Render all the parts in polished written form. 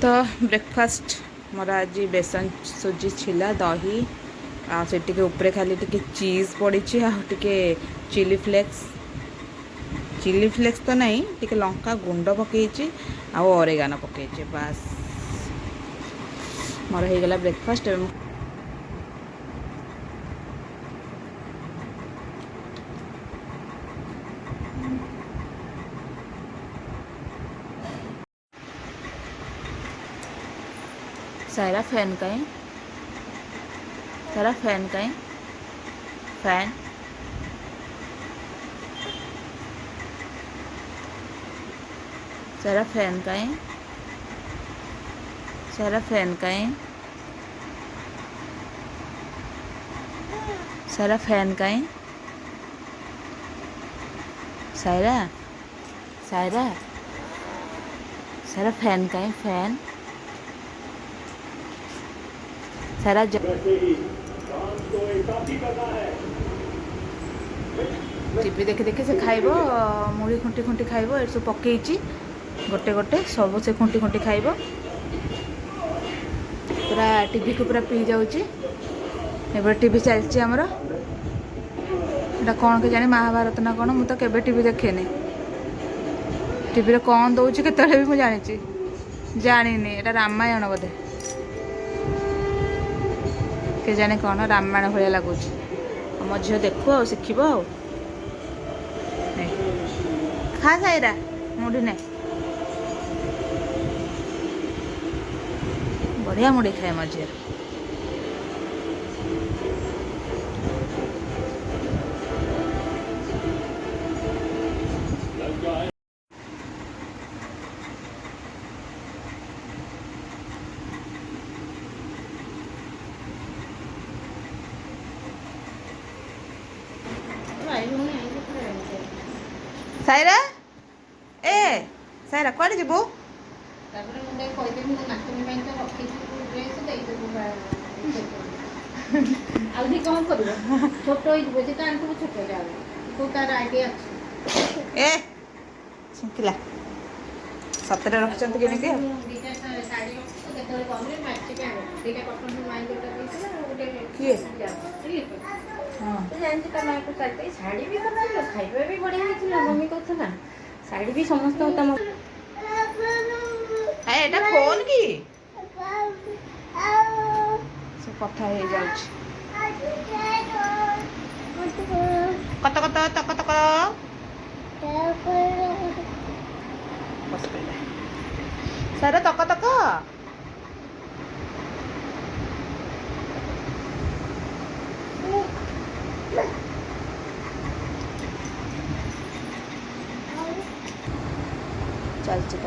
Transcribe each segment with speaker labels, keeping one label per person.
Speaker 1: तो ब्रेकफास्ट मोर आज बेसन सुजी छिला दही से ऊपर खाली टिके चीज पड़ी टिके चिली फ्लेक्स तो नहीं टिके लंका गुंड पकई आरेगान पकई बास मोर हो गला ब्रेकफास्ट। सारा फैन कहीं सारा फैन कहीं फैन सारा फैन कहीं सारा फैन कहीं सारा फैन कहीं सायरा सायरा सारा फैन कहीं फैन सारा टीवी देखी देखी से खाइब मुड़ी खुंटी खुंटी खाइब ये सब पकई गोटे गोटे सब से खुंटी खुंटी खाइब पूरा टीवी को पूरा पी जाऊँगी। एबे टीवी चलती आमर एटा कौन के जानी महाभारत ना कौन मुझे केबे टीवी देखेनी टीवी रे कौन दौर के भी मुझे जानी जानी एटा रामायण बोधे के जाने कौन रामायण भाया लगुच मो झील देखु आ शिखब आ खा साईरा मुड़ी ने बढ़िया मुड़ी खाए मो झील। साईरा ए साईरा कौन जीवु ए छिंकिला सतरे रखिछंत कि नहीं किए
Speaker 2: शाढ़ी भी खाଇବା भी बढ़िया ହେଇଥିଲା मम्मी कहला शाढ़ी भी समस्त तम
Speaker 1: एटा फोन की से कथा हो जाउछ कत कत तक तक बस पहले सारा तक तक चलची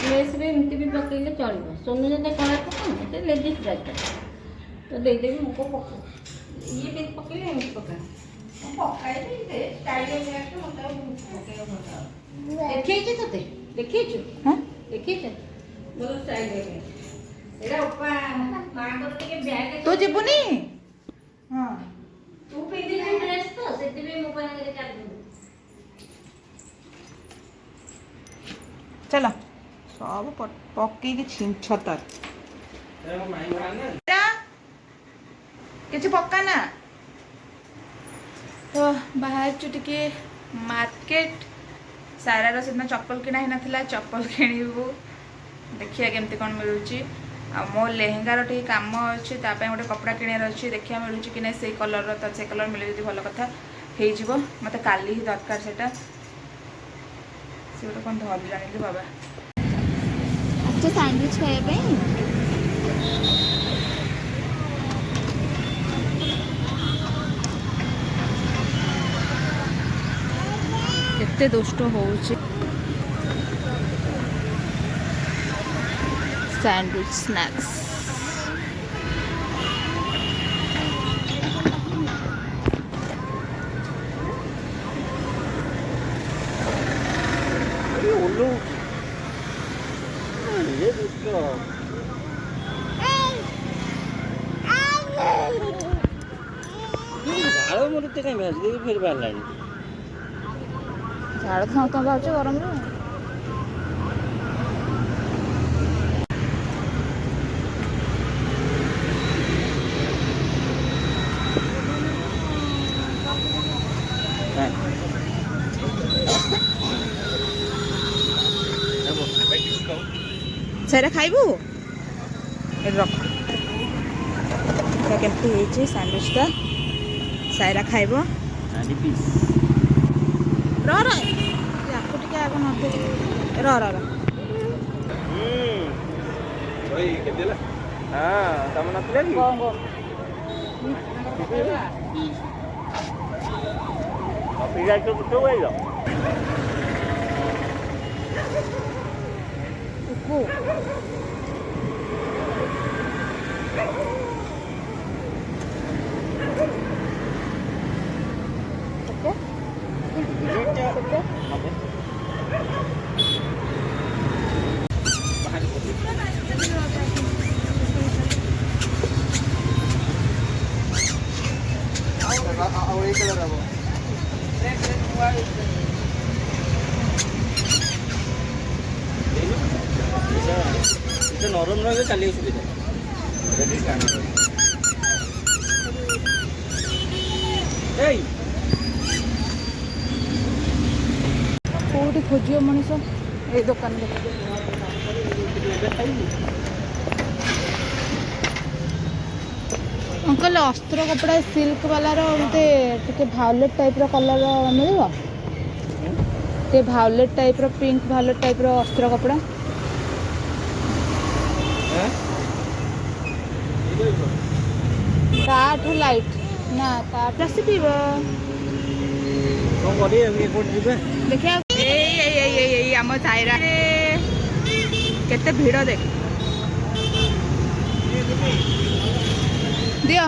Speaker 2: ड्रेस भी एमती भी पकड़े चलो सोनू जब कलर पकड़ लेडीज ड्रेस तो देदेवी मुझको पक ये भी पकड़े एमती पकड़ देखी तो देखी
Speaker 1: तू जीवनी हाँ
Speaker 2: तू पिंदी ड्रेस तो से मोबाइल
Speaker 1: चलो सब पकई छिंछतर किसी पक्का ना तो बाहर टे मार्केट सारार से चप्पल किना ही ना चप्पल किणु देखिए केमती कौन मिलूँ आ मो लेहेंगार टे कम अच्छे गोटे कपड़ा किणार अच्छे देखिए मिलूँ कि ना से कलर तो से कलर मिले जो भल कथा हो मत काली ही दरकार से गोटे कौन धर जानी बाबा
Speaker 3: अच्छा सैंडविच खाए
Speaker 1: केते दुष्ट हो सैंडविच स्नैक्स
Speaker 4: झाड़ मुझे कहीं भेज दे फिर बाहर लानी
Speaker 1: झाड़ तो बाहर गरम ସେଇଟା ଖାଇବୁ ଏଠି ରଖ କେମିତି ହେଇଛି ସ୍ୟାଣ୍ଡୱିଚଟା ସାଇରା ଖାଇବ ର ୟାକୁ ଟିକେ ଆଗ ନଦେ ର
Speaker 4: ତମେ ନଥିଲା କି ନରମ ରହିଲେ ଚାଲିବାକୁ ସୁବିଧା
Speaker 1: କୋଉଠି ଖୋଜିବ ମଣିଷ ଏଇ ଦୋକାନରେ ଅଙ୍କଲ ଅସ୍ତ୍ର କପଡ଼ା ସିଲ୍କ ବାଲାର ମୋତେ ଟିକେ ଭାଓଲେଟ୍ ଟାଇପ୍ର କଲର୍ ମିଳିବ ଟିକେ ଭାଓଲେଟ୍ ଟାଇପ୍ର ପିଙ୍କ ଭାଓଲେଟ୍ ଟାଇପ୍ର ଅସ୍ତ୍ର କପଡ଼ା ତାଠୁ ଲାଇଟ୍ ନା ତାଠୁ ଆସିଥିବ
Speaker 4: କ'ଣ କରିବେ ଏପଟେ ଯିବେ
Speaker 1: ଦେଖିବା ଏଇ ଆମ ସାଇରା କେତେ ଭିଡ଼ ଦେଖ ଦିଅ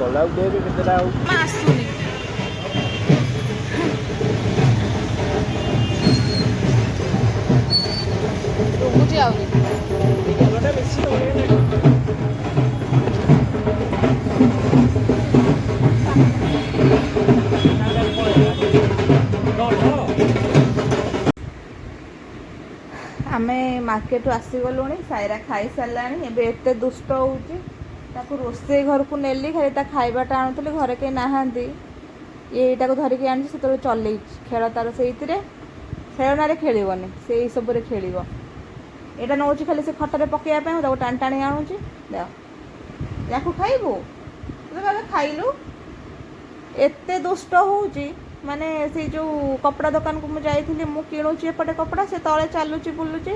Speaker 4: ଗଲା କେତେଟା ଆଉ
Speaker 1: ଆସୁନି ରହୁଛି ଆହୁରି
Speaker 4: ବେଶୀ
Speaker 1: ଆମେ ମାର୍କେଟରୁ ଆସିଗଲୁଣି ସାଇରା ଖାଇସାରିଲାଣି ଏବେ ଏତେ ଦୁଷ୍ଟ ହେଉଛି ତାକୁ ରୋଷେଇ ଘରକୁ ନେଲି ଖାଲି ତା ଖାଇବାଟା ଆଣୁଥିଲି ଘରେ କେହି ନାହାନ୍ତି ଏଇଟାକୁ ଧରିକି ଆଣିଛି ସେତେବେଳେ ଚଲେଇଛି ଖେଳ ତାର ସେଇଥିରେ ଖେଳନାରେ ଖେଳିବନି ସେଇ ସବୁରେ ଖେଳିବ ଏଇଟା ନେଉଛି ଖାଲି ସେ ଖଟରେ ପକାଇବା ପାଇଁ ମୁଁ ତାକୁ ଟାଣି ଟାଣି ଆଣୁଛି ଦେଖ ୟାକୁ ଖାଇବୁ ତୁ ଏବେ ଖାଇଲୁ ଏତେ ଦୁଷ୍ଟ ହେଉଛି ମାନେ ସେଇ ଯେଉଁ କପଡ଼ା ଦୋକାନକୁ ମୁଁ ଯାଇଥିଲି ମୁଁ କିଣୁଛି ଏପଟେ କପଡ଼ା ସେ ତଳେ ଚାଲୁଛି ବୁଲୁଛି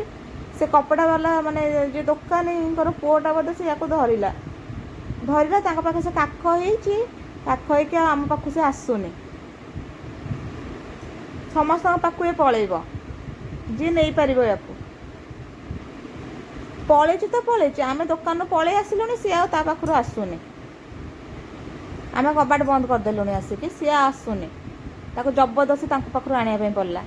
Speaker 1: ସେ କପଡ଼ା ବାଲା ମାନେ ଯେ ଦୋକାନୀଙ୍କର ପୁଅଟା ବୋଧେ ସେ ୟାକୁ ଧରିଲା ତାଙ୍କ ପାଖେ ସେ କାଖ ହେଇଛି କାଖ ହେଇକି ଆଉ ଆମ ପାଖକୁ ସେ ଆସୁନି ସମସ୍ତଙ୍କ ପାଖକୁ ଏ ପଳେଇବ ଯିଏ ନେଇପାରିବ ୟାକୁ ପଳେଇଛି ତ ପଳେଇଛି ଆମେ ଦୋକାନରୁ ପଳେଇ ଆସିଲୁଣି ସିଏ ଆଉ ତା ପାଖରୁ ଆସୁନି ଆମେ କବାଟ ବନ୍ଦ କରିଦେଲୁଣି ଆସିକି ସିଏ ଆସୁନି ତାକୁ ଜବରଦସ୍ତି ତାଙ୍କ ପାଖରୁ ଆଣିବା ପାଇଁ ପଡ଼ିଲା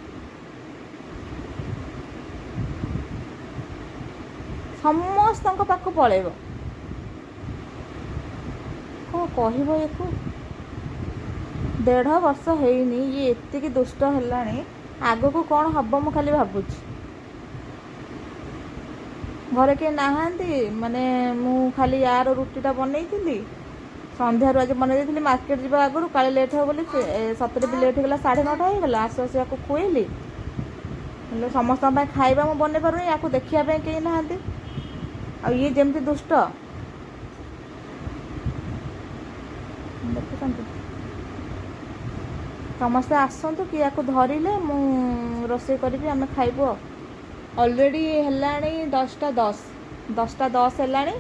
Speaker 1: ସମସ୍ତଙ୍କ ପାଖକୁ ପଳେଇବ କ'ଣ କହିବ ୟାକୁ 1.5 ବର୍ଷ ହେଇନି ଇଏ ଏତିକି ଦୁଷ୍ଟ ହେଲାଣି ଆଗକୁ କ'ଣ ହବ ମୁଁ ଖାଲି ଭାବୁଛି ଘରେ କେହି ନାହାନ୍ତି ମାନେ ମୁଁ ଖାଲି ୟାର ରୁଟିଟା ବନେଇଥିଲି ସନ୍ଧ୍ୟାରୁ ଆଜି ବନେଇ ଦେଇଥିଲି ମାର୍କେଟ ଯିବା ଆଗରୁ କାଳେ ଲେଟ୍ ହେବ ବୋଲି ସତରେ ବି ଲେଟ୍ ହେଇଗଲା 9:30 ହେଇଗଲା ଆସୁ ଆସୁ ୟାକୁ ଖୁଏଇଲି ହେଲେ ସମସ୍ତଙ୍କ ପାଇଁ ଖାଇବା ମୁଁ ବନେଇ ପାରୁନି ୟାକୁ ଦେଖିବା ପାଇଁ କେହି ନାହାନ୍ତି ଆଉ ଇଏ ଯେମିତି ଦୁଷ୍ଟ ଦେଖୁଛନ୍ତି ସମସ୍ତେ ଆସନ୍ତୁ କି ୟାକୁ ଧରିଲେ ମୁଁ ରୋଷେଇ କରିବି ଆମେ ଖାଇବୁ ଆଉ ଅଲରେଡ଼ି ହେଲାଣି 10:10 ହେଲାଣି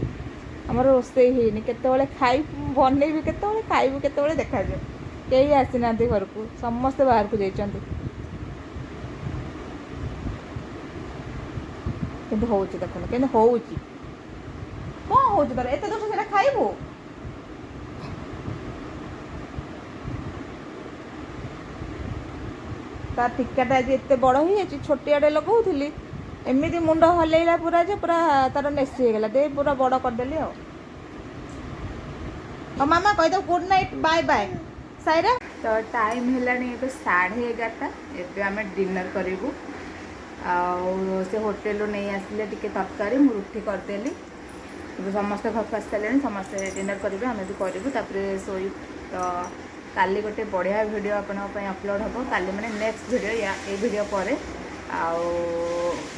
Speaker 1: ଆମର ରୋଷେଇ ହେଇନି କେତେବେଳେ ବନେଇବି କେତେବେଳେ ଖାଇବୁ କେତେବେଳେ ଦେଖାଯିବ କେହି ଆସିନାହାନ୍ତି ଘରକୁ ସମସ୍ତେ ବାହାରକୁ ଯାଇଛନ୍ତି କିନ୍ତୁ ହେଉଛି ଦେଖୁନ କିନ୍ତୁ ହେଉଛି କ'ଣ ହେଉଛି ତାର ଏତେ ଦୋଷ ସେଇଟା ଖାଇବୁ ତା ଟିକାଟା ଆଜି ଏତେ ବଡ଼ ହେଇଯାଇଛି, ଛୋଟିଆଟେ ଲଗାଉଥିଲି ଏମିତି ମୁଣ୍ଡ ହଲେଇଲା ପୁରା ଯେ ପୁରା ତାର ନେସି ହେଇଗଲା, ଦେ ପୁରା ବଡ଼ କରିଦେଲି ଆଉ। ମାମା କହିଦେବ good night, bye bye Saira. ତ ଟାଇମ୍ ହେଲାଣି ଏବେ 11:30, ଏବେ ଆମେ ଡିନର୍ କରିବୁ। ଆଉ ସେ ହୋଟେଲରୁ ନେଇ ଆସିଲେ ଟିକେ ତରକାରୀ, ମୁଁ ରୁଟି କରିଦେଲି। ଏବେ ସମସ୍ତେ ଘରକୁ ଆସିସାରିଲେଣି, ସମସ୍ତେ ଡିନର୍ କରିବେ, ଆମେ ବି କରିବୁ, ତାପରେ ଶୋଇ। ତ କାଲି ଗୋଟେ ବଢ଼ିଆ ଭିଡ଼ିଓ ଆପଣଙ୍କ ପାଇଁ ଅପଲୋଡ଼ ହେବ, କାଲି ମାନେ ନେକ୍ସଟ ଭିଡ଼ିଓ, ଏଇ ଭିଡ଼ିଓ ପରେ। ଆଉ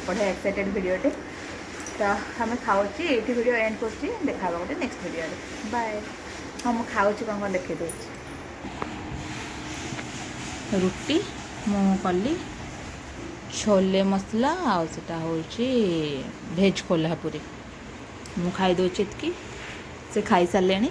Speaker 1: ବଢ଼ିଆ ଏକ୍ସାଇଟେଡ଼ ଭିଡ଼ିଓଟେ। ତ ଆମେ ଖାଉଛି, ଏଇଠି ଭିଡ଼ିଓ ଏଣ୍ଡ କରୁଛି, ଦେଖା ହେବ ଗୋଟେ ନେକ୍ସଟ ଭିଡ଼ିଓରେ, ବାଏ। ହଁ ମୁଁ ଖାଉଛି, କ'ଣ ଦେଖେଇ ଦେଉଛି। ରୁଟି ମୁଁ କଲି ଛୋଲେ ମସଲା, ଆଉ ସେଟା ହେଉଛି ଭେଜ୍ କୋଲ୍ହାପୁରୀ। ମୁଁ ଖାଇଦେଉଛି ଏତିକି, ସେ ଖାଇସାରିଲେଣି।